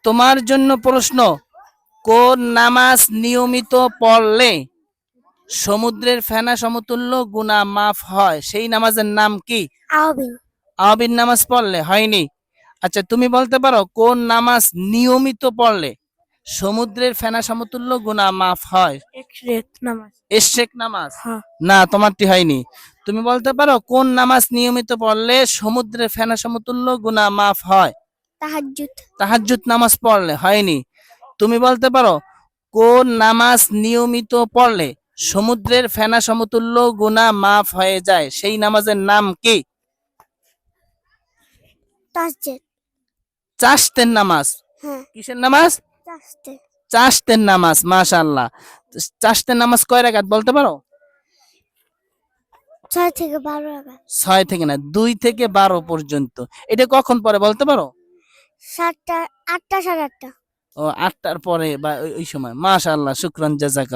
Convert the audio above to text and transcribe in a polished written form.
তোমার জন্য প্রশ্ন, কোন নামাজ নিয়মিত পড়লে সমুদ্রের ফেনা সমতুল্য গুনাহ মাফ হয়, সেই নামাজের নাম কি? আওবিন। আবির নামাজ পড়লে হয়নি। আচ্ছা তুমি বলতে পারো কোন নামাজ নিয়মিত পড়লে সমুদ্রের ফেনা সমতুল্য গুনাহ মাফ হয়? এক্সরেত নামাজ। ইশরেক নামাজ। হ্যাঁ। না, তোমারটি হয়নি। তুমি বলতে পারো কোন নামাজ নিয়মিত পড়লে সমুদ্রের ফেনা সমতুল্য গুনাহ মাফ হয়? তাহাজ্জুদ। তাহাজ্জুদ নামাজ পড়লে হয়নি। তুমি বলতে পারো কোন নামাজ নিয়মিত পড়লে সমুদ্রের ফেনা সমতুল্য গুনাহ মাফ হয়ে যায়, সেই নামাজের নাম কি? তাসজিদ। চাশতের নামাজ। হ্যাঁ। কিসের নামাজ? তাসতে। চাশতের নামাজ। মাশাআল্লাহ। চাশতের নামাজ কয় রাকাত বলতে পারো? 6 থেকে 12 রাকাত। 6 থেকে না, 2 থেকে 12 পর্যন্ত। এটা কখন পরে বলতে পারো? 7টা 8টা 8:30টা। ও 8টার পরে বা ওই সময়। মাশাআল্লাহ, শুকরান জাযাকাল্লাহ।